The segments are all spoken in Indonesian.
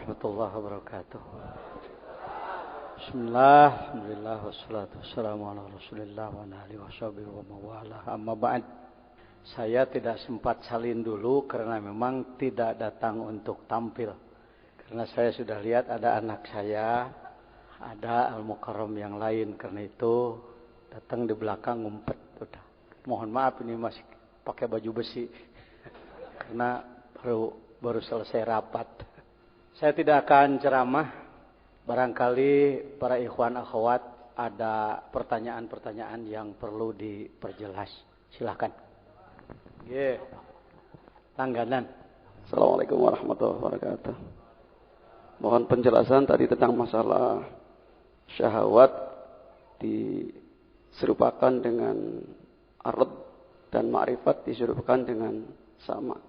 warahmatullahi wabarakatuh. Bismillah, alhamdulillah, wassalatu wassalamu ala rasulillah wa alihi washabihi wa mawala. Amma ba'd. Saya tidak sempat salin dulu karena memang tidak datang untuk tampil. Karena saya sudah lihat ada anak saya, ada Al-Mukarram yang lain. Karena itu datang di belakang ngumpet. Udah. Mohon maaf ini masih pakai baju besi. Karena baru selesai rapat. Saya tidak akan ceramah. Barangkali para ikhwan akhwat ada pertanyaan-pertanyaan yang perlu diperjelas. Silakan. Langganan. Assalamualaikum warahmatullahi wabarakatuh. Mohon penjelasan tadi tentang masalah syahwat diserupakan dengan arad dan ma'rifat diserupakan dengan sama.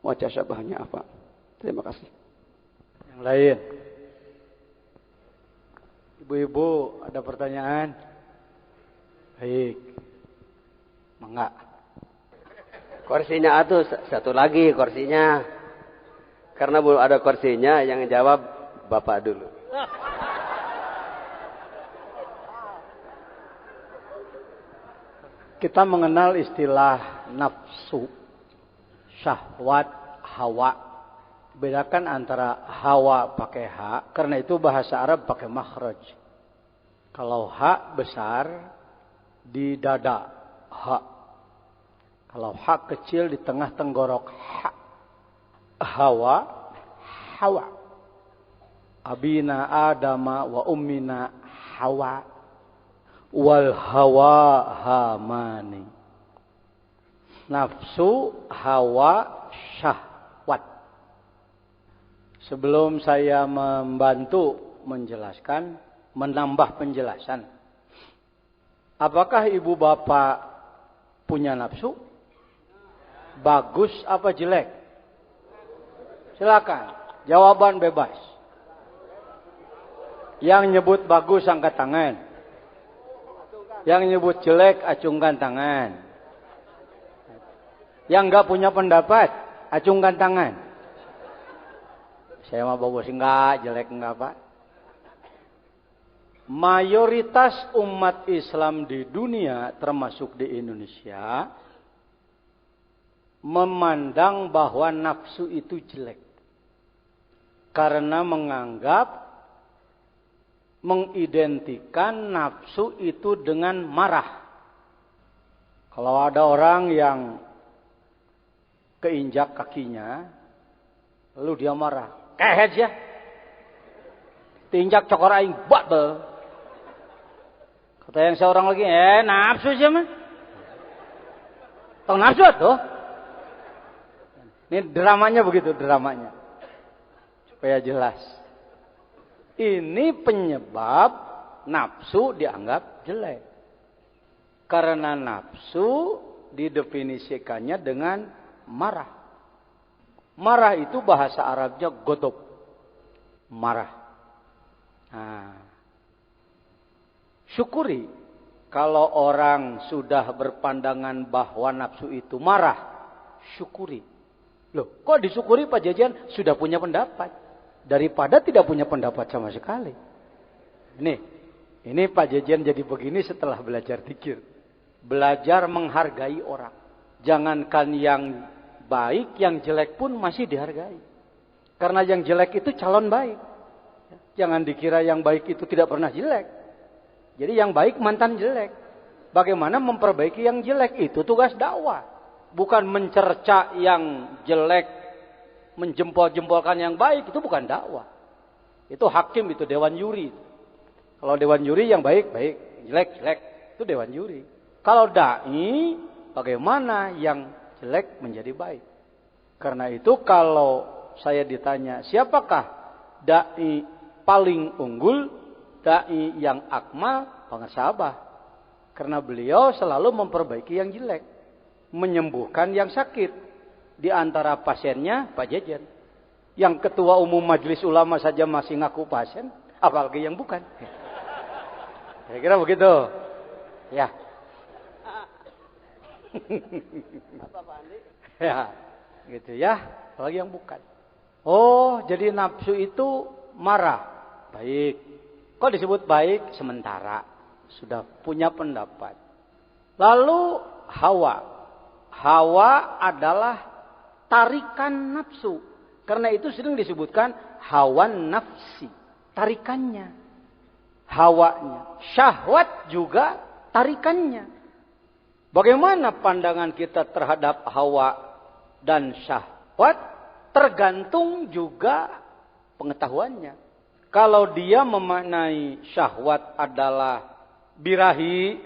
Wajah syabahnya apa? Terima kasih. Yang lain. Ibu-ibu ada pertanyaan? Baik. Mangga. Kursinya atuh satu lagi kursinya. Karena belum ada kursinya yang jawab Bapak dulu. Kita mengenal istilah nafsu, syahwat, hawa. Bedakan antara hawa pakai ha, karena itu bahasa Arab pakai makhraj. Kalau ha besar di dada, ha. Kalau ha kecil di tengah tenggorok, ha. Hawa, hawa. Abina Adama wa ummina Hawa. Wal hawa hamani. Nafsu, hawa, syahwat. Sebelum saya membantu menjelaskan, menambah penjelasan. Apakah ibu bapak punya nafsu? Bagus apa jelek? Silakan, jawaban bebas. Yang nyebut bagus angkat tangan. Yang nyebut jelek acungkan tangan. Yang enggak punya pendapat acungkan tangan. Saya mah bagus enggak, jelek enggak, Pak. Mayoritas umat Islam di dunia termasuk di Indonesia memandang bahwa nafsu itu jelek. Karena mengidentikan nafsu itu dengan marah. Kalau ada orang yang keinjak kakinya, lalu dia marah. Kehet ya. Tinjak cokor aing babel. Kata yang seorang lagi, nafsu sih mah. Tahu nafsu tuh? Ini dramanya begitu, dramanya. Supaya jelas. Ini penyebab nafsu dianggap jelek. Karena nafsu didefinisikannya dengan marah. Marah itu bahasa Arabnya godob. Marah. Nah, syukuri kalau orang sudah berpandangan bahwa nafsu itu marah. Syukuri. Loh, kok disyukuri Pak Jajan? Sudah punya pendapat. Daripada tidak punya pendapat sama sekali. Ini Pak Jajan jadi begini setelah belajar dzikir. Belajar menghargai orang. Jangankan yang baik, yang jelek pun masih dihargai. Karena yang jelek itu calon baik. Jangan dikira yang baik itu tidak pernah jelek. Jadi yang baik mantan jelek. Bagaimana memperbaiki yang jelek itu tugas dakwah. Bukan mencerca yang jelek, menjempol-jempolkan yang baik, itu bukan dakwah. Itu hakim, itu dewan juri. Kalau dewan juri yang baik, baik. Jelek, jelek. Itu dewan juri. Kalau da'i, bagaimana yang jelek menjadi baik. Karena itu kalau saya ditanya, siapakah da'i paling unggul? Da'i yang akmal, pengesabah. Karena beliau selalu memperbaiki yang jelek. Menyembuhkan yang sakit. Di antara pasiennya Pak Jajan. Yang ketua umum majelis ulama saja masih ngaku pasien. Apalagi yang bukan. Kira-kira begitu. Ya. Apa Pak Andi? Ya. Gitu ya. Apalagi yang bukan. Oh, jadi nafsu itu marah. Baik. Kok disebut baik? Sementara. Sudah punya pendapat. Lalu hawa. Hawa adalah tarikan nafsu. Karena itu sering disebutkan hawan nafsi. Tarikannya. Hawanya. Syahwat juga tarikannya. Bagaimana pandangan kita terhadap hawa dan syahwat? Tergantung juga pengetahuannya. Kalau dia memaknai syahwat adalah birahi,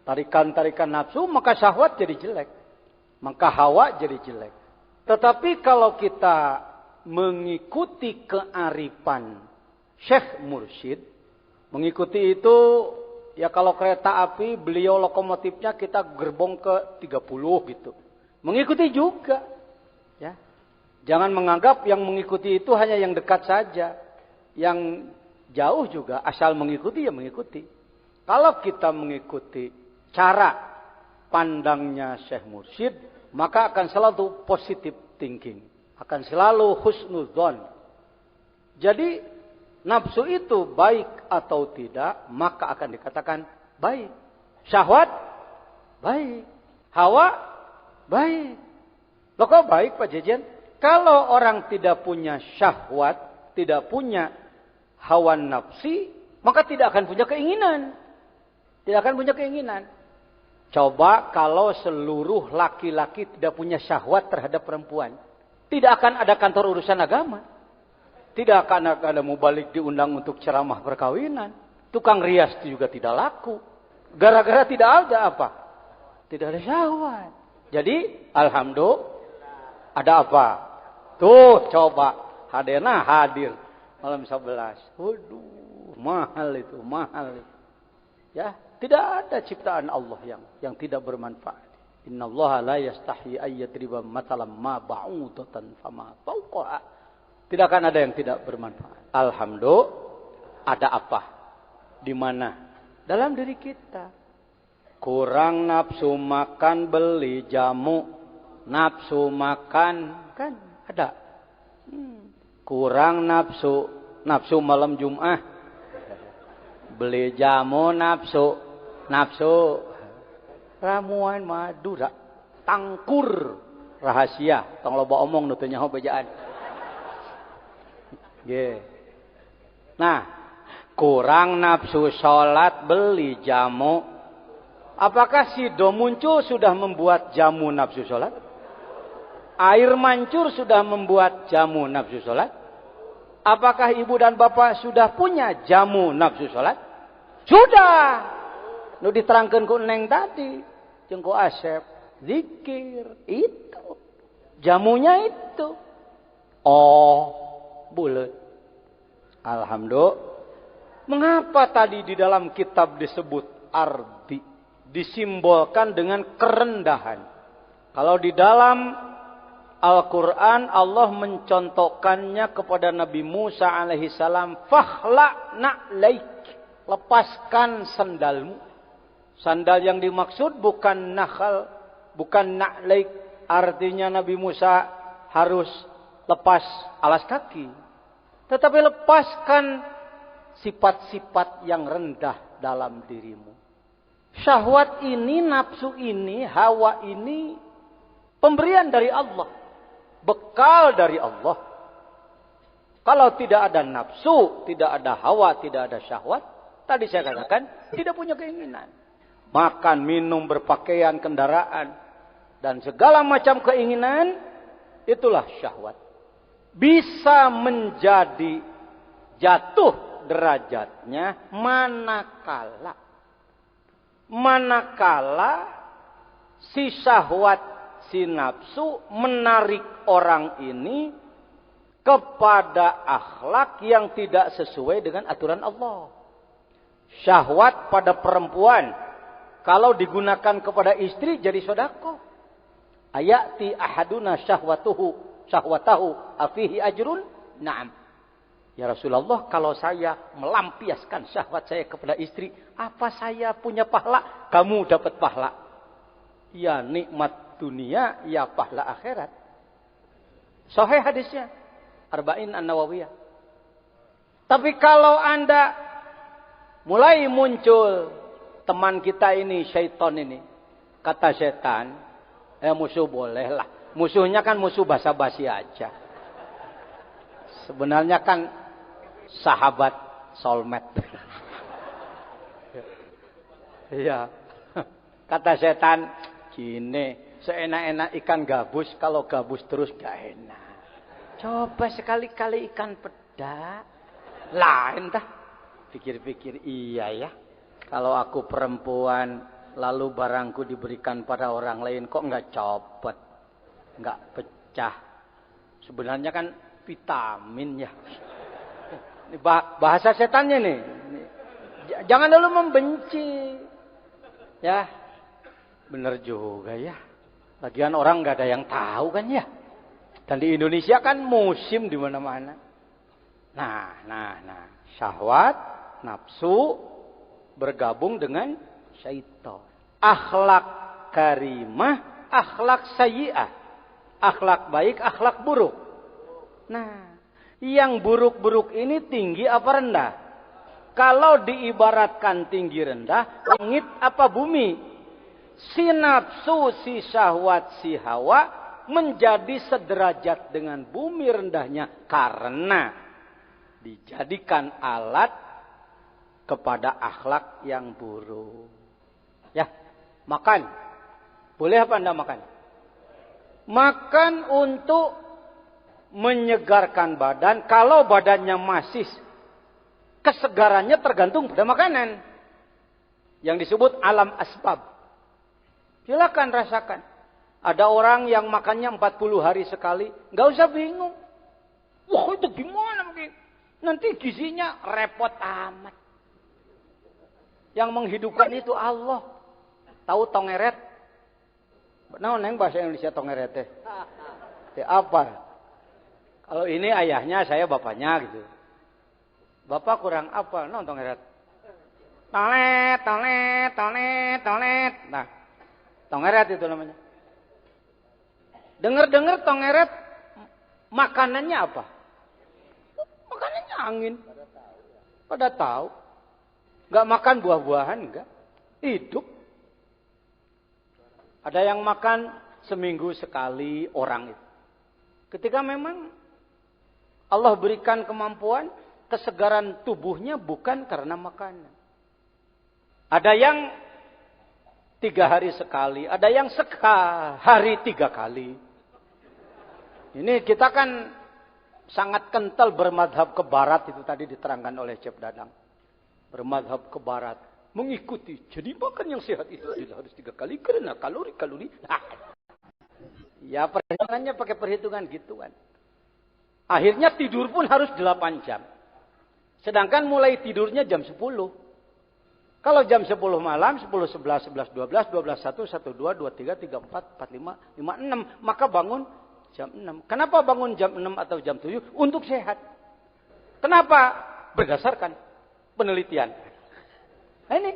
tarikan-tarikan nafsu, maka syahwat jadi jelek. Maka hawa jadi jelek. Tetapi kalau kita mengikuti kearifan Syekh Mursyid, mengikuti itu, ya kalau kereta api, beliau lokomotifnya kita gerbong ke 30 gitu. Mengikuti juga. Ya. Jangan menganggap yang mengikuti itu hanya yang dekat saja. Yang jauh juga asal mengikuti ya mengikuti. Kalau kita mengikuti cara pandangnya Syekh Mursyid, maka akan selalu positive thinking. Akan selalu husnudzon. Jadi nafsu itu baik atau tidak, maka akan dikatakan baik. Syahwat baik. Hawa baik. Loh kok baik Pak Jejen? Kalau orang tidak punya syahwat, tidak punya hawa nafsi, maka tidak akan punya keinginan. Tidak akan punya keinginan. Coba kalau seluruh laki-laki tidak punya syahwat terhadap perempuan. Tidak akan ada kantor urusan agama. Tidak akan ada mubalik diundang untuk ceramah perkawinan. Tukang rias itu juga tidak laku. Gara-gara tidak ada apa? Tidak ada syahwat. Jadi, alhamdulillah, ada apa? Tuh, coba. Hadena hadir. Malam 11. Waduh, mahal itu, mahal itu. Ya, tidak ada ciptaan Allah yang tidak bermanfaat. Innallaha la yastahi ayyadriba matalam ma ba'udatan fama fawqaha. Tidak akan ada yang tidak bermanfaat. Alhamdulillah, ada apa? Di mana? Dalam diri kita. Kurang nafsu makan beli jamu. Nafsu makan kan ada. Kurang nafsu malam Jumat. Beli jamu nafsu. Ramuan Madura. Tangkur rahasia. Tong loba omong nutunya bejaan. Yeah. Nah, kurang nafsu sholat beli jamu. Apakah si do muncul sudah membuat jamu nafsu sholat? Air mancur sudah membuat jamu nafsu sholat? Apakah ibu dan bapak sudah punya jamu nafsu sholat? Sudah. Nu diterangkan ku neng tadi. Jeung ku Asep. Zikir. Itu. Jamunya itu. Oh. Bulet. Alhamdulillah. Mengapa tadi di dalam kitab disebut ardi? Disimbolkan dengan kerendahan. Kalau di dalam Al-Quran Allah mencontohkannya kepada Nabi Musa alaihissalam. Fakhla na'laik. Lepaskan sandalmu. Sandal yang dimaksud bukan nakhal. Bukan na'laik. Artinya Nabi Musa harus lepas alas kaki. Tetapi lepaskan sifat-sifat yang rendah dalam dirimu. Syahwat ini, nafsu ini, hawa ini pemberian dari Allah. Bekal dari Allah. Kalau tidak ada nafsu, tidak ada hawa, tidak ada syahwat. Tadi saya katakan, tidak punya keinginan. Makan, minum, berpakaian, kendaraan. Dan segala macam keinginan, itulah syahwat. Bisa menjadi jatuh derajatnya manakala si syahwat, si nafsu menarik orang ini kepada akhlak yang tidak sesuai dengan aturan Allah. Syahwat pada perempuan kalau digunakan kepada istri jadi sedekah. Ayati ahaduna syahwatahu afihi ajrun? Naam. Ya Rasulullah, kalau saya melampiaskan syahwat saya kepada istri, apa saya punya pahala? Kamu dapat pahala. Ya nikmat dunia, ya pahala akhirat. Sahih hadisnya. Arba'in An-Nawawiyah. Tapi kalau Anda mulai muncul teman kita ini, syaitan ini. Kata setan, musuh boleh lah. Musuhnya kan musuh basa-basi aja. Sebenarnya kan sahabat soulmate. Iya. Kata setan, gini, seenak-enak ikan gabus, kalau gabus terus gak enak. Coba sekali-kali ikan peda. Lain dah. Pikir-pikir, iya ya. Kalau aku perempuan, lalu barangku diberikan pada orang lain, kok nggak copot, nggak pecah. Sebenarnya kan vitamin ya. Ini bahasa setannya nih. Jangan dulu membenci. Ya, bener juga ya. Lagian orang nggak ada yang tahu kan ya. Dan di Indonesia kan musim di mana-mana. Nah. Syahwat, nafsu bergabung dengan syaitan. Akhlak karimah, akhlak sayyi'ah. Akhlak baik, akhlak buruk. Nah, yang buruk-buruk ini tinggi apa rendah? Kalau diibaratkan tinggi rendah, langit apa bumi? Si nafsu, si syahwat, si hawa menjadi sederajat dengan bumi rendahnya karena dijadikan alat kepada akhlak yang buruk. Ya, makan. Boleh apa Anda makan? Makan untuk menyegarkan badan. Kalau badannya masih, kesegarannya tergantung pada makanan. Yang disebut alam asbab. Silakan rasakan. Ada orang yang makannya 40 hari sekali. Nggak usah bingung. Wah, itu gimana mungkin? Nanti gizinya repot amat. Yang menghidupkan itu Allah. Tahu tongeret? Nah, neng bahasa Indonesia tongeret teh. Apa? Kalau ini ayahnya, saya bapaknya gitu. Bapak kurang apa? Nah, tongeret. Tolet. Nah, tongeret itu namanya. Dengar-dengar tongeret makanannya apa? Makanannya angin. Pada tahu. Enggak makan buah-buahan, enggak. Hidup. Ada yang makan seminggu sekali orang itu. Ketika memang Allah berikan kemampuan, kesegaran tubuhnya bukan karena makanan. Ada yang 3 hari sekali, ada yang sehari 3 kali. Ini kita kan sangat kental bermadhab ke barat, itu tadi diterangkan oleh Cep Dadang. Bermadhab ke barat. Mengikuti. Jadi makan yang sehat itu harus 3 kali karena kalori. Ya perhitungannya pakai perhitungan gituan. Akhirnya tidur pun harus 8 jam. Sedangkan mulai tidurnya jam 10. Kalau jam 10 malam, 10, 11, 11, 12, 12, 1, 1, 2, 2, 3, 3, 4, 4, 5, 5, 6. Maka bangun jam 6. Kenapa bangun jam 6 atau jam 7? Untuk sehat. Kenapa? Berdasarkan penelitian. Nah ini.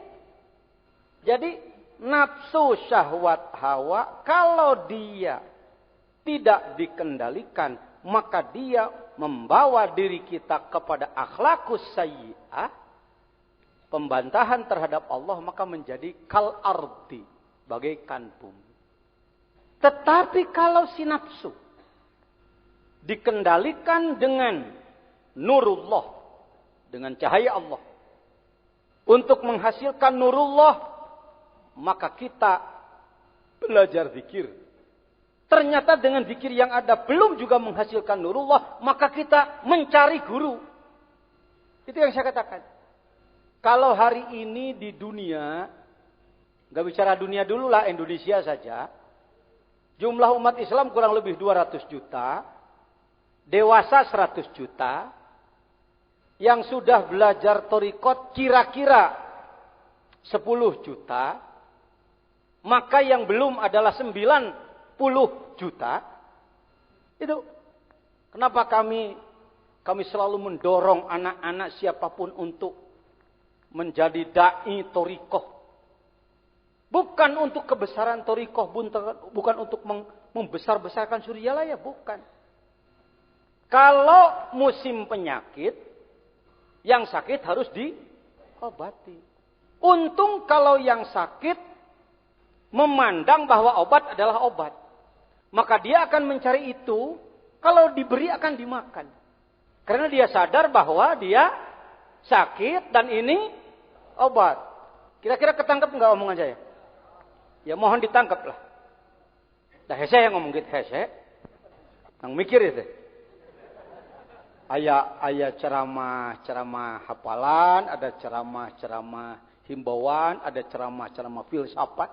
Jadi nafsu syahwat hawa kalau dia tidak dikendalikan, maka dia membawa diri kita kepada akhlakus sayyi'ah, pembantahan terhadap Allah, maka menjadi kal ardi, bagaikan bumi. Tetapi kalau si nafsu dikendalikan dengan nurullah, dengan cahaya Allah, untuk menghasilkan nurullah, maka kita belajar zikir. Ternyata dengan zikir yang ada belum juga menghasilkan nurullah, maka kita mencari guru. Itu yang saya katakan. Kalau hari ini di dunia, gak bicara dunia dulu lah, Indonesia saja, jumlah umat Islam kurang lebih 200 juta, dewasa 100 juta, yang sudah belajar thariqat kira-kira 10 juta, maka yang belum adalah 90 juta. Itu kenapa kami selalu mendorong anak-anak siapapun untuk menjadi dai thariqah. Bukan untuk kebesaran thariqah, bukan untuk membesar-besarkan Suryalaya, bukan. Kalau musim penyakit, yang sakit harus diobati. Untung kalau yang sakit memandang bahwa obat adalah obat. Maka dia akan mencari itu, kalau diberi akan dimakan. Karena dia sadar bahwa dia sakit dan ini obat. Kira-kira ketangkep nggak omongan saya? Ya mohon ditangkap lah. Dah hese yang ngomong gitu, hese. Yang mikir itu. Ayat ceramah hafalan, ada ceramah himbauan, ada ceramah filsafat,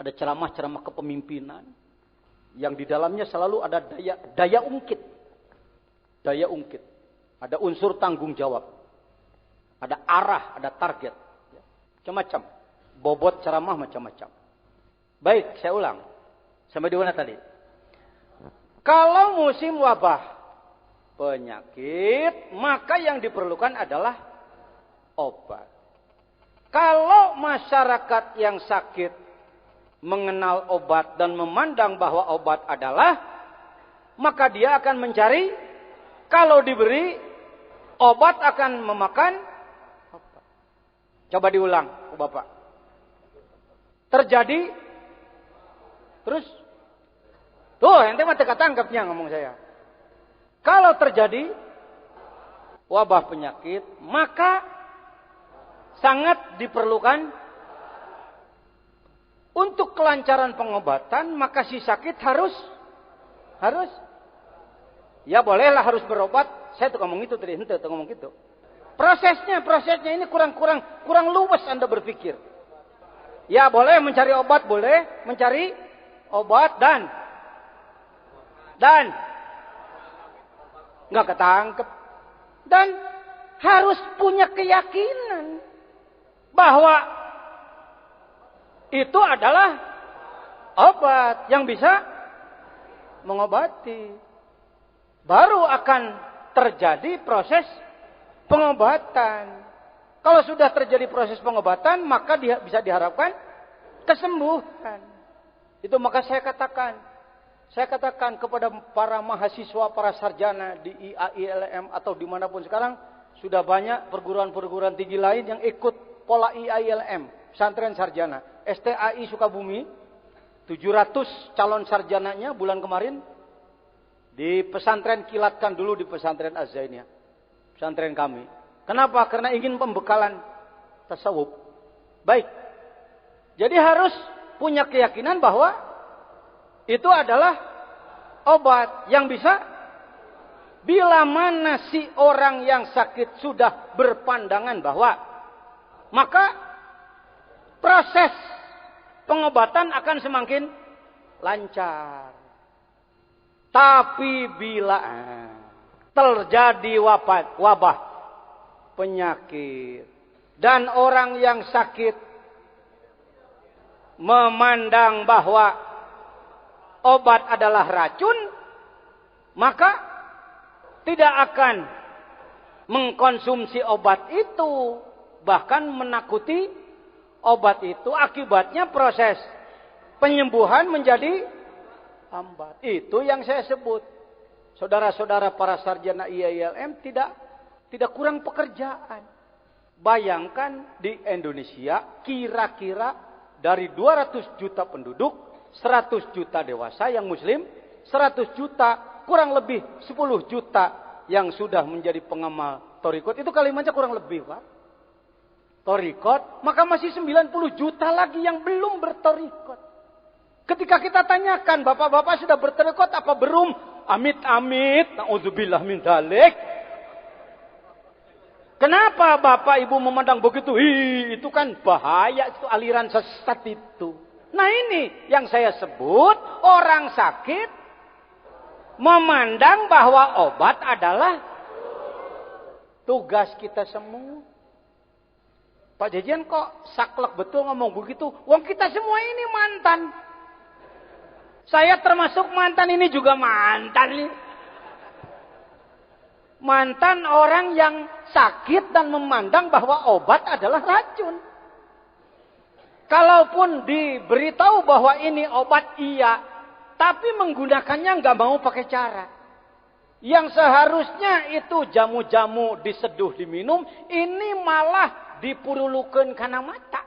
ada ceramah kepemimpinan, yang di dalamnya selalu ada daya ungkit, ada unsur tanggung jawab, ada arah, ada target, macam-macam, bobot ceramah macam-macam. Baik, saya ulang, sampai di mana tadi? Kalau musim wabah penyakit, maka yang diperlukan adalah obat. Kalau masyarakat yang sakit mengenal obat dan memandang bahwa obat adalah, maka dia akan mencari, kalau diberi obat akan memakan obat. Coba diulang, Bapak. Terjadi, terus, tuh ente mah teka tangkapnya ngomong saya. Kalau terjadi wabah penyakit, maka sangat diperlukan untuk kelancaran pengobatan, maka si sakit harus ya bolehlah harus berobat. Saya tuh ngomong itu tadi, ente tuh ngomong gitu. Prosesnya ini kurang luwes Anda berpikir. Ya boleh mencari obat, boleh mencari obat dan nggak ketangkep. Dan harus punya keyakinan bahwa itu adalah obat yang bisa mengobati. Baru akan terjadi proses pengobatan. Kalau sudah terjadi proses pengobatan, maka bisa diharapkan kesembuhan. Itu maka saya katakan kepada para mahasiswa, para sarjana di IAILM atau dimanapun sekarang, sudah banyak perguruan-perguruan tinggi lain yang ikut pola IAILM, pesantren sarjana. STAI Sukabumi, 700 calon sarjananya bulan kemarin, di pesantren kilatkan dulu di pesantren Az-Zainiyah, pesantren kami. Kenapa? Karena ingin pembekalan tasawuf. Baik, jadi harus punya keyakinan bahwa itu adalah obat yang bisa, bila mana si orang yang sakit sudah berpandangan bahwa, maka proses pengobatan akan semakin lancar. Tapi bila terjadi wabah penyakit dan orang yang sakit memandang bahwa obat adalah racun, maka tidak akan mengkonsumsi obat itu, bahkan menakuti obat itu. Akibatnya proses penyembuhan menjadi lambat. Itu yang saya sebut. Saudara-saudara para sarjana IAILM tidak kurang pekerjaan. Bayangkan di Indonesia kira-kira dari 200 juta penduduk, 100 juta dewasa yang muslim, 100 juta, kurang lebih 10 juta yang sudah menjadi pengamal thariqat. Itu kalimatnya kurang lebih, Pak. Thariqat, maka masih 90 juta lagi yang belum berthariqat. Ketika kita tanyakan, bapak-bapak sudah berthariqat apa belum? Amit-amit, na'udzubillah min dzalik. Kenapa bapak ibu memandang begitu? Itu kan bahaya, itu aliran sesat itu. Nah ini yang saya sebut, orang sakit memandang bahwa obat adalah tugas kita semua. Pak Jajian kok saklek betul ngomong begitu? Wong kita semua ini mantan. Saya termasuk mantan, ini juga mantan nih. Mantan orang yang sakit dan memandang bahwa obat adalah racun. Kalaupun diberitahu bahwa ini obat, iya, tapi menggunakannya nggak mau pakai cara. Yang seharusnya itu jamu-jamu diseduh diminum, ini malah dipurulukeun kana mata.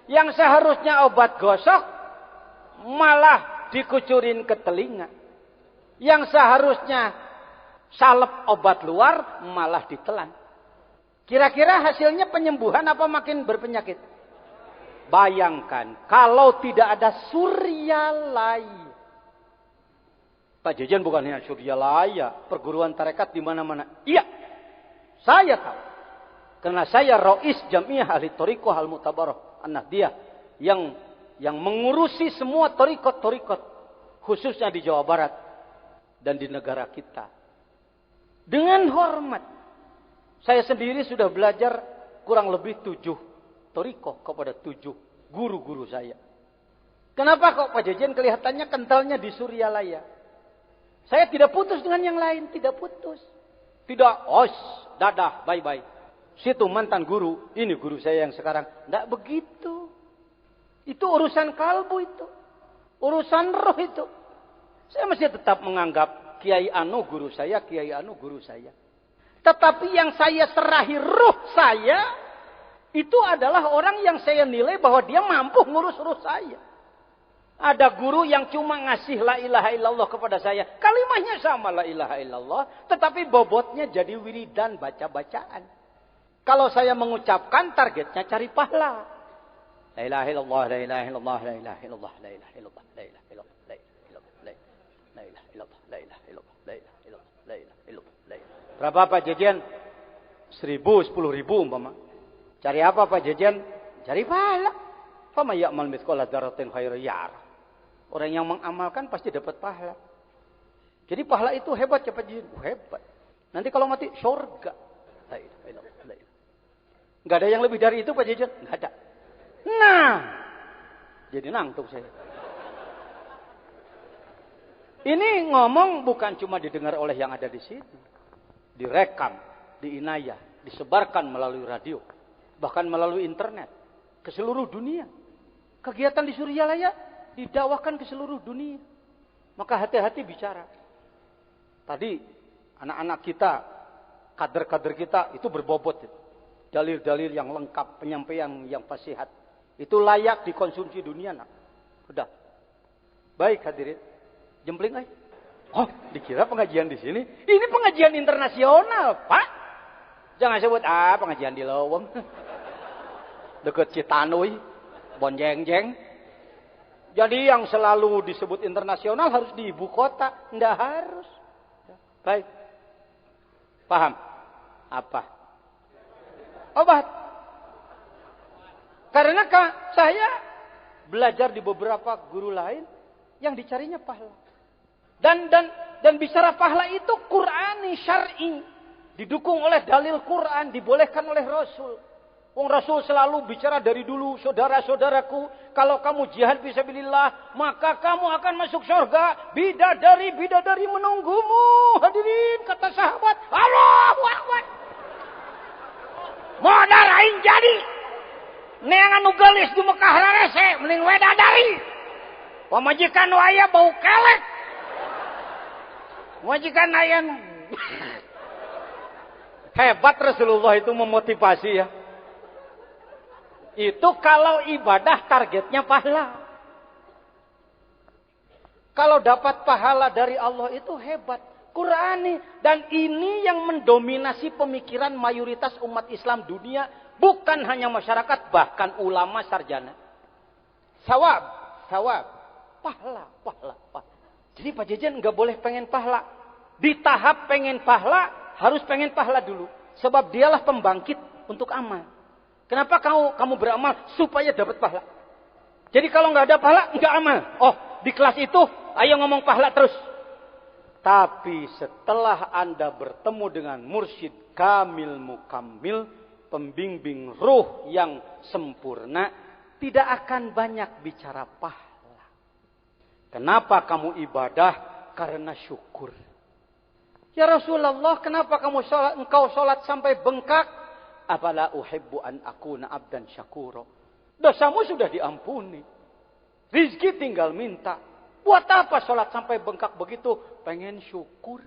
Yang seharusnya obat gosok, malah dikucurin ke telinga. Yang seharusnya salep obat luar, malah ditelan. Kira-kira hasilnya penyembuhan apa makin berpenyakit? Bayangkan, kalau tidak ada Suryalaya. Pak Jejen bukan hanya Suryalaya, perguruan tarekat di mana-mana. Iya, saya tahu. Karena saya Rois Jamiah Ahli Thariqah Al-Mu'tabarah An-Nahdiyah yang mengurusi semua thariqat-thariqat khususnya di Jawa Barat dan di negara kita. Dengan hormat, saya sendiri sudah belajar kurang lebih 7 thariqah kepada 7 guru-guru saya. Kenapa kok Pak Jejen kelihatannya kentalnya di Suryalaya? Saya tidak putus dengan yang lain, tidak putus. Tidak, dadah, bye-bye. Situ mantan guru, ini guru saya yang sekarang. Tidak begitu. Itu urusan kalbu itu. Urusan roh itu. Saya masih tetap menganggap Kiai Anu guru saya, Kiai Anu guru saya. Tetapi yang saya serahi roh saya, itu adalah orang yang saya nilai bahwa dia mampu ngurus roh saya. Ada guru yang cuma ngasih la ilaha illallah kepada saya. Kalimahnya sama la ilaha illallah. Tetapi bobotnya jadi wiridan baca-bacaan. Kalau saya mengucapkan targetnya cari pahala. La ilaha illallah, la ilaha illallah, la ilaha illallah, la ilaha illallah, la ilaha illallah, la ilaha illallah, la ilaha illallah, la ilaha illallah, la ilaha illallah, la ilaha illallah, la ilaha. Berapa Pak Jejen? 1.000, 10.000 umpama. Cari apa Pak Jejen? Cari pahala. Fama ya'mal mithqala dzarratin khairan yarah. Orang yang mengamalkan pasti dapat pahala. Jadi pahala itu hebat ya Pak Jejen. Hebat. Nanti kalau mati surga. La ilaha illallah, la ilaha. Enggak ada yang lebih dari itu Pak Jejen? Enggak ada. Nah, jadi nangtuk saya. Ini ngomong bukan cuma didengar oleh yang ada di sini. Direkam, diinayah, disebarkan melalui radio. Bahkan melalui internet. Ke seluruh dunia. Kegiatan di Suryalaya didakwakan ke seluruh dunia. Maka hati-hati bicara. Tadi anak-anak kita, kader-kader kita itu berbobot. Dalil-dalil yang lengkap, penyampaian yang fasihat. Itu layak dikonsumsi dunia. Nak. Sudah. Baik hadirin. Jempling aja. Oh, dikira pengajian di sini. Ini pengajian internasional, Pak. Jangan sebut pengajian di Lowem. Dekat Citanui, Bonjengjeng. Jadi yang selalu disebut internasional harus di ibu kota. Tidak harus. Baik. Paham? Apa? Obat. Karena saya belajar di beberapa guru lain yang dicarinya pahala. Dan bicara pahala itu Qur'ani, syar'i. Didukung oleh dalil Quran, dibolehkan oleh Rasul. Wong Rasul selalu bicara dari dulu, saudara-saudaraku, kalau kamu jihad fisabilillah, maka kamu akan masuk surga. Bidadari menunggumu. Hadirin, kata sahabat, Allahu Akbar. Modal aing jadi. Neangan nu geulis di Mekah rarese, mending wedadari. Pamajikan aya bau kelek. Majikan aya hebat Rasulullah itu memotivasi ya. Itu kalau ibadah targetnya pahala. Kalau dapat pahala dari Allah itu hebat. Qur'ani. Dan ini yang mendominasi pemikiran mayoritas umat Islam dunia. Bukan hanya masyarakat, bahkan ulama sarjana. Sawab. Pahala. Jadi Pak Jejen nggak boleh pengen pahala. Di tahap pengen pahala, harus pengen pahala dulu. Sebab dialah pembangkit untuk amal. Kenapa kamu beramal? Supaya dapat pahala. Jadi kalau nggak ada pahala, nggak amal. Oh, di kelas itu, ayo ngomong pahala terus. Tapi setelah Anda bertemu dengan mursyid kamil mukammil, pembimbing ruh yang sempurna, tidak akan banyak bicara pahala. Kenapa kamu ibadah? Karena syukur. Ya Rasulullah, kenapa engkau sholat sampai bengkak? Afala uhibbu an akuna abdan syakura. Dosamu sudah diampuni. Rizki tinggal minta. Buat apa sholat sampai bengkak begitu? Pengen syukur.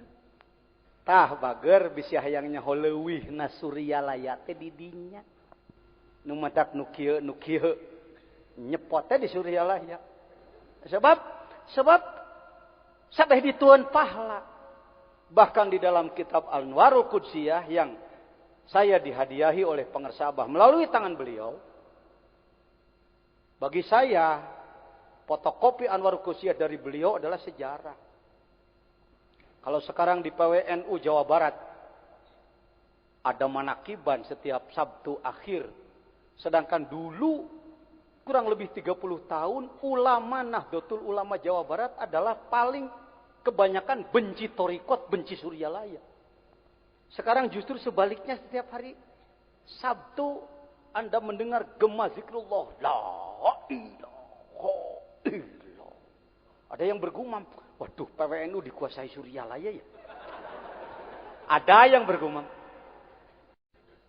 Tah bager bisa hayangnya holewih na surya layate didinya. Nu madak nu kieu nyepotnya di surya laya. Sebab sabeh dituan pahala. Bahkan di dalam kitab Al-Anwarul Qudsiyah yang saya dihadiahi oleh pengarsa Abah melalui tangan beliau. Bagi saya, fotokopi Anwarul Qudsiyah dari beliau adalah sejarah. Kalau sekarang di PWNU Jawa Barat, ada manakiban setiap Sabtu akhir. Sedangkan dulu, kurang lebih 30 tahun, ulama Nahdlatul Ulama Jawa Barat adalah paling kebanyakan benci torikot, benci suryalaya. Sekarang justru sebaliknya setiap hari Sabtu Anda mendengar gema zikrullah. La ilaha illallah. Ada yang bergumam, waduh PWNU dikuasai suryalaya ya. Ada yang bergumam.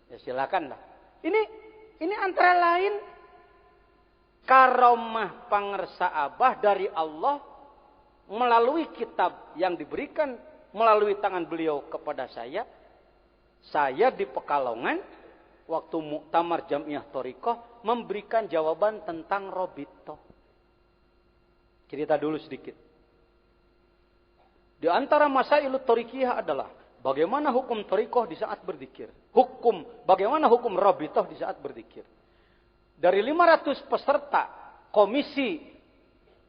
Ya silakanlah. Ini antara lain karomah pangersa Abah dari Allah melalui kitab yang diberikan melalui tangan beliau kepada saya di Pekalongan waktu Muktamar Jamiah Thoriqah memberikan jawaban tentang Robito. Cerita dulu sedikit. Di antara masailut Thoriqiyah adalah bagaimana hukum Thoriqah di saat berzikir. Bagaimana hukum Robito di saat berzikir. Dari 500 peserta komisi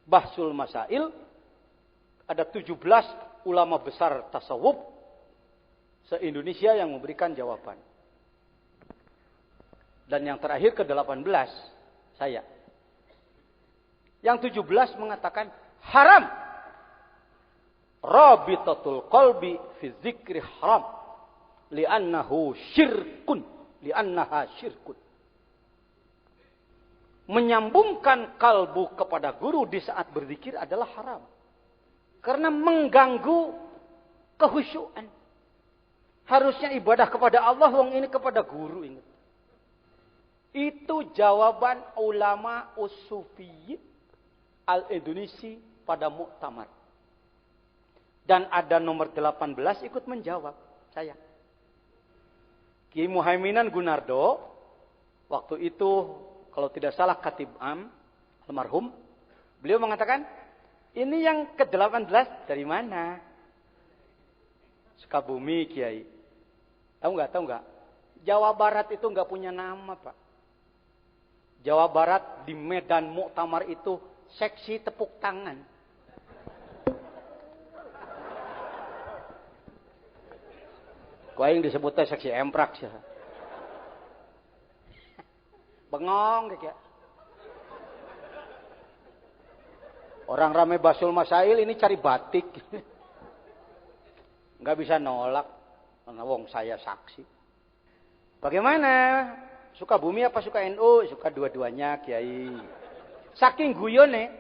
Bahsul Masail, ada 17 ulama besar tasawuf se-Indonesia yang memberikan jawaban. Dan yang terakhir ke-18, saya. Yang 17 mengatakan haram. Rabitatul qalbi fi dzikri haram. Li'annaha syirkun. Menyambungkan kalbu kepada guru di saat berzikir adalah haram. Karena mengganggu kehusyuan. Harusnya ibadah kepada Allah, wong ini kepada guru. Ingat. Itu jawaban ulama Usufi Al-Indonesia pada muktamar. Dan ada nomor 18 ikut menjawab saya. Ki Muhaiminan Gunardo, waktu itu kalau tidak salah Khatib Am, almarhum, beliau mengatakan, ini yang ke-18 dari mana? Sukabumi, Kiai. Tahu nggak? Jawa Barat itu nggak punya nama, Pak. Jawa Barat di Medan Muktamar itu seksi tepuk tangan. Kau yang disebutnya seksi emprak sih. Bengong kayak. Orang ramai Basul Masail ini cari batik. Nggak bisa nolak. Karena wong saya saksi. Bagaimana? Suka bumi apa suka NU? Suka dua-duanya, Kiai. Saking guyone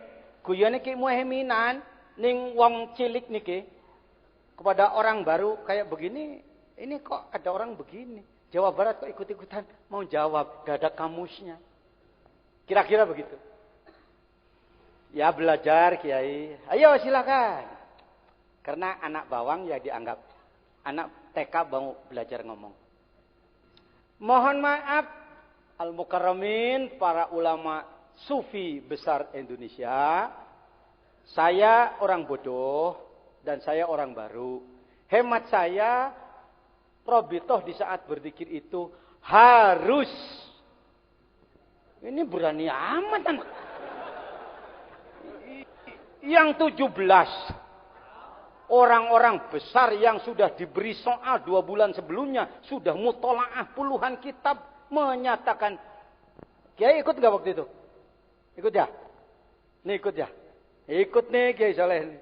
Ki Muhaiminan ning wong cilik niki kepada orang baru kayak begini, ini kok ada orang begini. Jawa Barat kok ikut-ikutan mau jawab, gak ada kamusnya. Kira-kira begitu. Ya belajar Kiai. Ayo silakan. Karena anak bawang ya dianggap anak TK mau belajar ngomong. Mohon maaf al-mukarramin para ulama sufi besar Indonesia. Saya orang bodoh dan saya orang baru. Hemat saya Robitoh di saat berzikir itu harus. Ini berani amat anak. Yang 17 orang-orang besar yang sudah diberi soal 2 bulan sebelumnya sudah mutolaah puluhan kitab menyatakan. Kiai ikut nggak waktu itu? Ikut ya? Nih ikut ya? Ikut nih Kiai Saleh.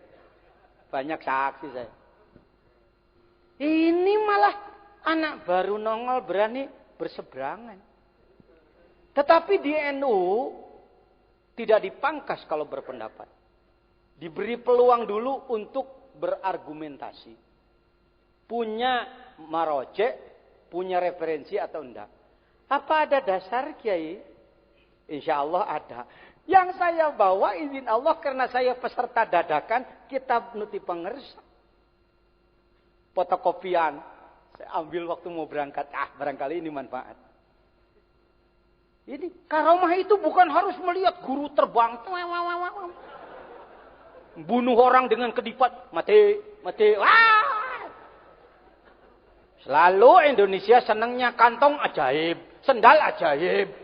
Banyak saksi saya. Ini malah anak baru nongol berani berseberangan. Tetapi di NU tidak dipangkas kalau berpendapat. Diberi peluang dulu untuk berargumentasi. Punya marojek, punya referensi atau enggak. Apa ada dasar Kiai? Insya Allah ada. Yang saya bawa izin Allah karena saya peserta dadakan kitab Nuti Pangersa. Fotokopian. Saya ambil waktu mau berangkat. Barangkali ini manfaat. Ini karomah itu bukan harus melihat guru terbang. Bunuh orang dengan kedipat. Mati. Wah! Selalu Indonesia senangnya kantong ajaib. Sendal ajaib.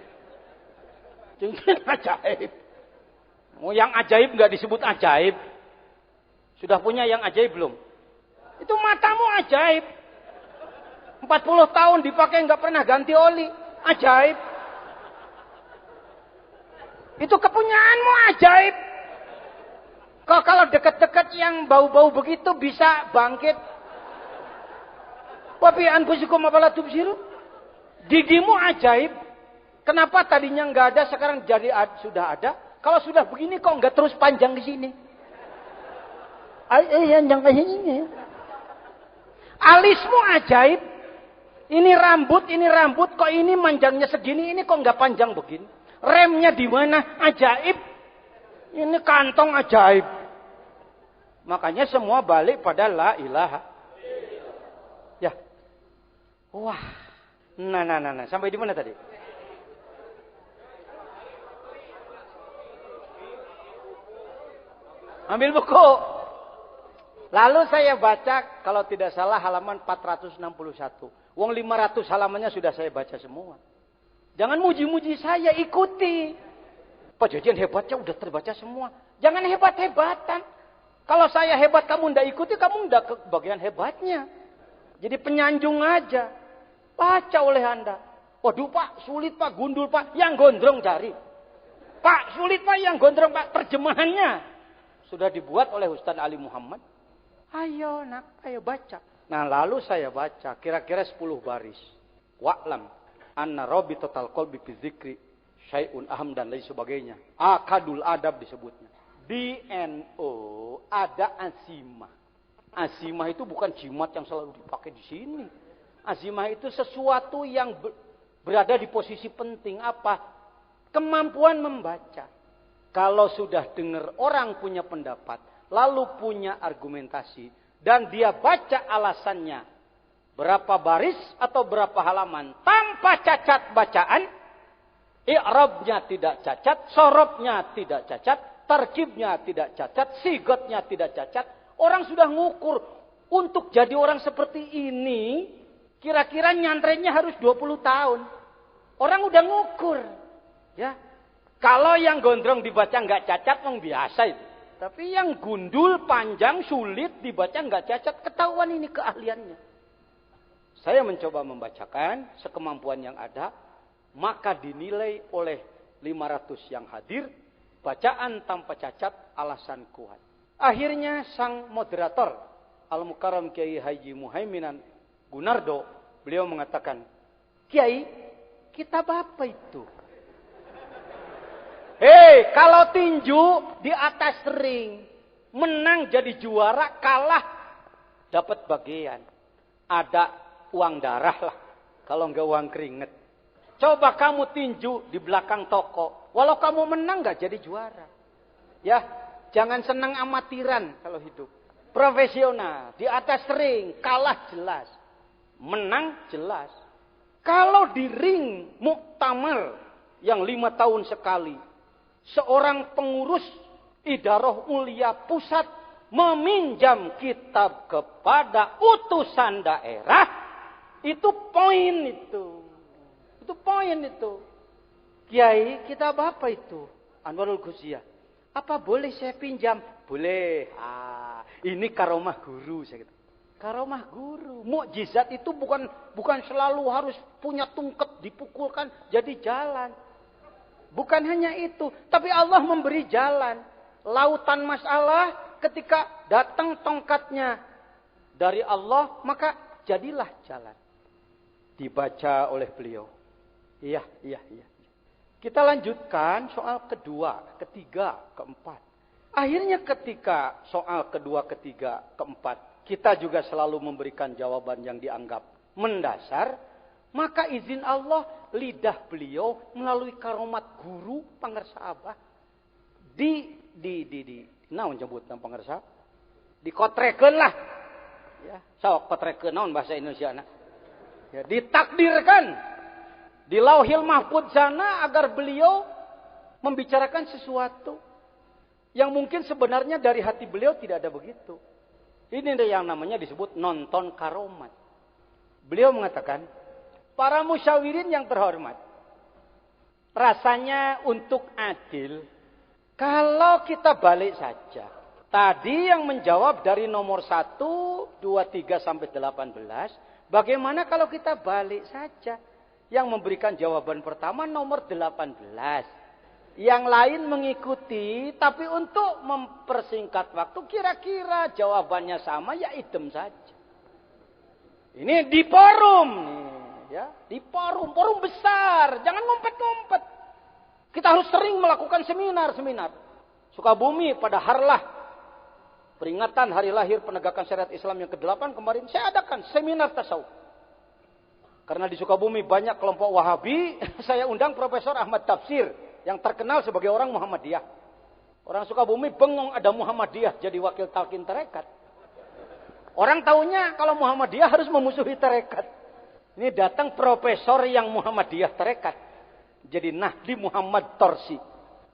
Cincin ajaib. Mau yang ajaib nggak disebut ajaib. Sudah punya yang ajaib belum? Itu matamu ajaib. 40 tahun dipakai nggak pernah ganti oli. Ajaib. Itu kepunyaanmu ajaib. Kok kalau dekat-dekat yang bau-bau begitu bisa bangkit. Wa bi anfusikum afala tubsirun. Gigimu ajaib. Kenapa tadinya nggak ada sekarang jadi sudah ada? Kalau sudah begini kok nggak terus panjang di sini? Yang kayak ini. Alismu ajaib. Ini rambut kok ini manjangnya segini, ini kok nggak panjang begini? Remnya di mana? Ajaib. Ini kantong ajaib. Makanya semua balik pada la ilaha. Ya. Wah. Nah. Sampai di mana tadi? Ambil buku. Lalu saya baca, kalau tidak salah halaman 461. Wong 500 halamannya sudah saya baca semua. Jangan muji-muji saya, ikuti. Pak Jojian hebatnya udah terbaca semua. Jangan hebat-hebatan. Kalau saya hebat kamu ndak ikuti, kamu ndak ke bagian hebatnya. Jadi penyanjung aja. Baca oleh Anda. Waduh Pak, sulit Pak, gundul Pak. Yang gondrong cari. Pak, sulit Pak, yang gondrong Pak. Terjemahannya sudah dibuat oleh Ustaz Ali Muhammad. Ayo nak, ayo baca. Nah lalu saya baca kira-kira 10 baris. Wa'lam anna robi total qalbi fi dzikri syai'un aham dan lain sebagainya. Akadul adab disebutnya. Di NO ada azimah. Azimah itu bukan jimat yang selalu dipakai di sini. Azimah itu sesuatu yang berada di posisi penting. Apa? Kemampuan membaca. Kalau sudah dengar orang punya pendapat, lalu punya argumentasi, dan dia baca alasannya, berapa baris atau berapa halaman, tanpa cacat bacaan, i'rabnya tidak cacat, sorobnya tidak cacat, tarkibnya tidak cacat, sigotnya tidak cacat, orang sudah ngukur, untuk jadi orang seperti ini, kira-kira nyantrennya harus 20 tahun. Orang udah ngukur. Ya. Kalau yang gondrong dibaca nggak cacat, memang biasa itu. Tapi yang gundul, panjang, sulit dibaca nggak cacat, ketahuan ini keahliannya. Saya mencoba membacakan sekemampuan yang ada, maka dinilai oleh 500 yang hadir, bacaan tanpa cacat, alasan kuat. Akhirnya sang moderator, Al-Mukarram Kiai Haji Muhaiminan Gunardo, beliau mengatakan, Kiai, kitab apa itu? Hei, kalau tinju di atas ring, menang jadi juara, kalah dapat bagian. Ada uang darah lah, kalau enggak uang keringet. Coba kamu tinju di belakang toko, walau kamu menang enggak jadi juara. Ya, jangan senang amatiran kalau hidup. Profesional, di atas ring, kalah jelas, menang jelas. Kalau di ring muktamar yang 5 tahun sekali, seorang pengurus idarah mulia pusat meminjam kitab kepada utusan daerah, itu poin itu. Itu poin itu. Kiai, kitab apa itu? Anwarul Ghuziah. Apa boleh saya pinjam? Boleh. Ini karomah guru. Saya kata. Karomah guru. Mukjizat itu bukan selalu harus punya tungket dipukulkan jadi jalan. Bukan hanya itu, tapi Allah memberi jalan. Lautan masalah, ketika datang tongkatnya dari Allah, maka jadilah jalan. Dibaca oleh beliau. Iya. Kita lanjutkan soal kedua, ketiga, keempat. Akhirnya ketika soal kedua, ketiga, keempat, kita juga selalu memberikan jawaban yang dianggap mendasar. Maka izin Allah, lidah beliau melalui karomat guru Pangersa Abah naon nyebutna pangarsa? Dikotrekeun lah. Ya, sok kotrekeun naon bahasa Indonesiana. Ya, ditakdirkan di Lauhil Mahfuz sana agar beliau membicarakan sesuatu yang mungkin sebenarnya dari hati beliau tidak ada begitu. Ini yang namanya disebut nonton karomat. Beliau mengatakan, para musyawirin yang terhormat, rasanya untuk adil, kalau kita balik saja. Tadi yang menjawab dari nomor 1, 2, 3 sampai 18, bagaimana kalau kita balik saja? Yang memberikan jawaban pertama nomor 18. Yang lain mengikuti, tapi untuk mempersingkat waktu, kira-kira jawabannya sama, ya idem saja. Ini di forum, ya, di forum besar, jangan ngumpet-ngumpet. Kita harus sering melakukan seminar. Sukabumi pada harlah peringatan hari lahir penegakan syariat Islam yang ke-8 kemarin saya adakan seminar tasawuf. Karena di Sukabumi banyak kelompok Wahabi, saya undang Profesor Ahmad Tafsir yang terkenal sebagai orang Muhammadiyah. Orang Sukabumi bengong ada Muhammadiyah jadi wakil talqin tarekat. Orang taunya kalau Muhammadiyah harus memusuhi tarekat. Ini datang profesor yang Muhammadiyah tarekat. Jadi Nahdi Muhammad Torsi.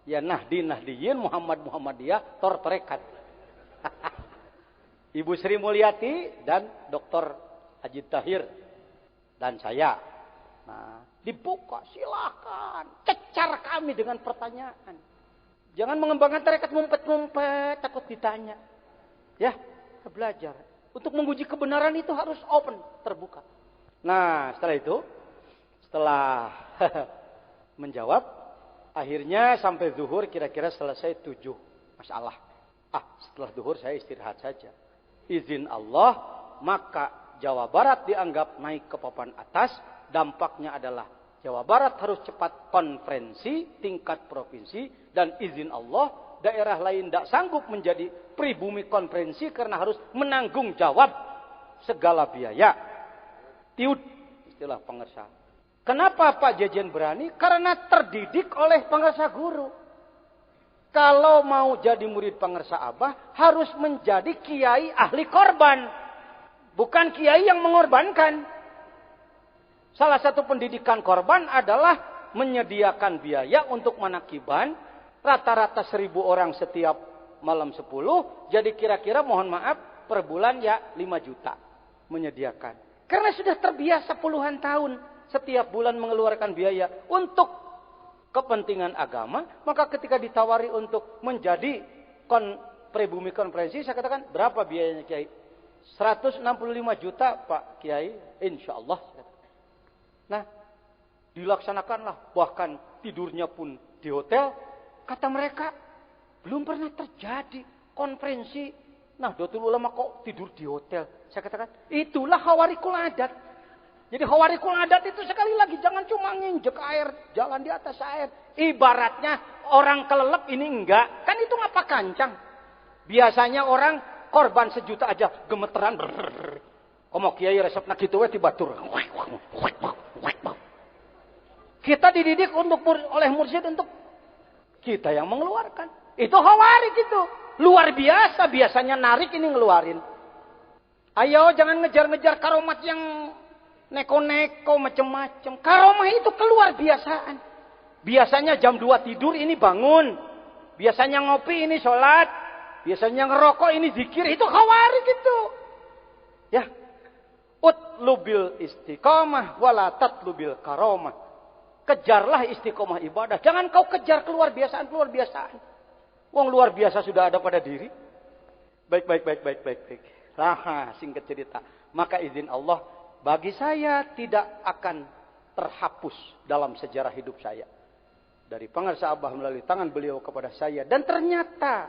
Ya Nahdiyin Muhammadiyah tor tarekat. Ibu Sri Mulyati dan Dr. Haji Tahir dan saya. Nah, dibuka silakan. Cecar kami dengan pertanyaan. Jangan mengembangkan tarekat ngumpet-ngumpet takut ditanya. Ya, belajar. Untuk menguji kebenaran itu harus open, terbuka. Nah, setelah itu, setelah menjawab, akhirnya sampai zuhur kira-kira selesai 7 masalah. Setelah zuhur saya istirahat saja. Izin Allah, maka Jawa Barat dianggap naik ke papan atas. Dampaknya adalah Jawa Barat harus cepat konferensi tingkat provinsi. Dan izin Allah, daerah lain tidak sanggup menjadi pribumi konferensi karena harus menanggung jawab segala biaya. Tiud, istilah pengersa. Kenapa Pak Jejen berani? Karena terdidik oleh pengersa guru. Kalau mau jadi murid pengersa Abah, harus menjadi kiai ahli korban. Bukan kiai yang mengorbankan. Salah satu pendidikan korban adalah menyediakan biaya untuk manakiban. Rata-rata 1.000 orang setiap malam 10. Jadi kira-kira mohon maaf per bulan ya 5 juta menyediakan. Karena sudah terbiasa puluhan tahun setiap bulan mengeluarkan biaya untuk kepentingan agama. Maka ketika ditawari untuk menjadi pribumi konferensi, saya katakan berapa biayanya Kiai? 165 juta Pak Kiai, insya Allah. Nah, dilaksanakanlah, bahkan tidurnya pun di hotel. Kata mereka, belum pernah terjadi konferensi. Nah, Nahdlatul Ulama kok tidur di hotel? Saya katakan, itulah khawarikul adat. Jadi khawarikul adat itu sekali lagi, jangan cuma nginjek air, jalan di atas air. Ibaratnya orang kelelep ini enggak, kan itu ngapa kancang. Biasanya orang korban 1 juta aja gemeteran. Komo kiai resepna kitu we tibatur. Kita dididik oleh mursyid untuk kita yang mengeluarkan. Itu khawarik itu. Luar biasa, biasanya narik ini ngeluarin. Ayo jangan ngejar-ngejar karomat yang neko-neko macam-macam. Karomah itu keluar biasaan. Biasanya jam 2 tidur ini bangun. Biasanya ngopi ini sholat. Biasanya ngerokok ini zikir. Itu khawarik itu. Ya. Utlubil istiqamah wala tatlubil karomah. Kejarlah istiqomah ibadah. Jangan kau kejar keluar biasaan. Wong luar biasa sudah ada pada diri. Baik. Nah, singkat cerita. Maka izin Allah, bagi saya tidak akan terhapus dalam sejarah hidup saya. Dari pengarsa Abah melalui tangan beliau kepada saya. Dan ternyata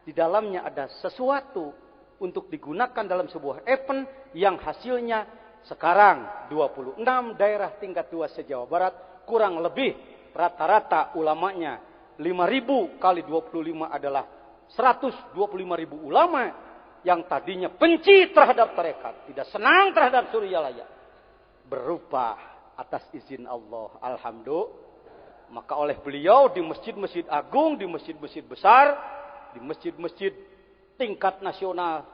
di dalamnya ada sesuatu untuk digunakan dalam sebuah event yang hasilnya sekarang 26 daerah tingkat 2 se-Jawa Barat. Kurang lebih rata-rata ulamanya 5.000 kali 25 adalah 125.000 ulama yang tadinya benci terhadap tarekat, tidak senang terhadap Suryalaya, berubah atas izin Allah. Alhamdulillah. Maka oleh beliau di masjid-masjid agung, di masjid-masjid besar, di masjid-masjid tingkat nasional,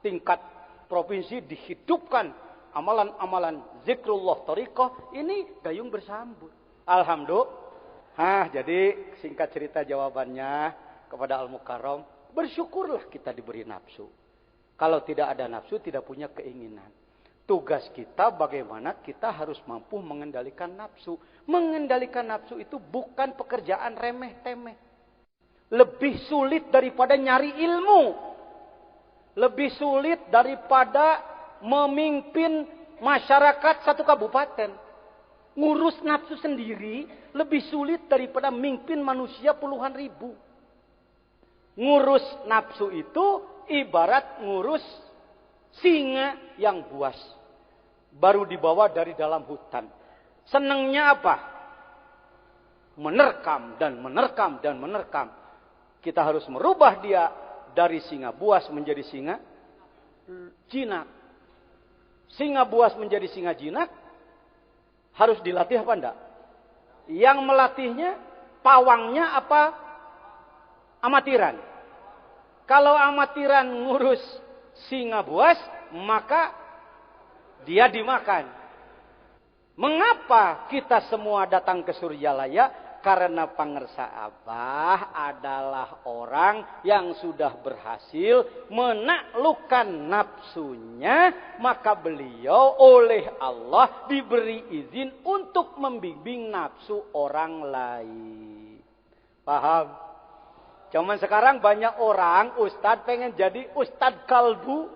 tingkat provinsi dihidupkan amalan-amalan zikrullah thariqah, ini gayung bersambut. Alhamdulillah. Jadi singkat cerita jawabannya kepada Al-Mukarram, bersyukurlah kita diberi nafsu. Kalau tidak ada nafsu, tidak punya keinginan. Tugas kita bagaimana kita harus mampu mengendalikan nafsu. Mengendalikan nafsu itu bukan pekerjaan remeh-temeh. Lebih sulit daripada nyari ilmu. Lebih sulit daripada memimpin masyarakat satu kabupaten. Ngurus nafsu sendiri lebih sulit daripada memimpin manusia puluhan ribu. Ngurus nafsu itu ibarat ngurus singa yang buas. Baru dibawa dari dalam hutan. Senangnya apa? Menerkam dan menerkam dan menerkam. Kita harus merubah dia dari singa buas menjadi singa jinak. Singa buas menjadi singa jinak harus dilatih apa enggak? Yang melatihnya pawangnya apa? Amatiran. Kalau amatiran ngurus singa buas, maka dia dimakan. Mengapa kita semua datang ke Suryalaya? Karena pangersa Abah adalah orang yang sudah berhasil menaklukkan nafsunya. Maka beliau oleh Allah diberi izin untuk membimbing nafsu orang lain. Paham? Cuman sekarang banyak orang, ustadz pengen jadi ustadz kalbu.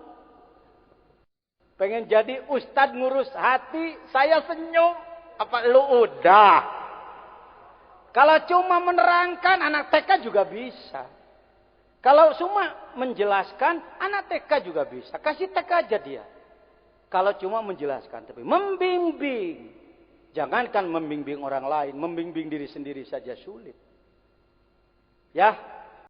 Pengen jadi ustadz ngurus hati, saya senyum. Apa lu udah? Kalau cuma menerangkan, anak TK juga bisa. Kalau cuma menjelaskan, anak TK juga bisa. Kasih TK aja dia. Kalau cuma menjelaskan, tapi membimbing. Jangankan membimbing orang lain, membimbing diri sendiri saja sulit. Ya.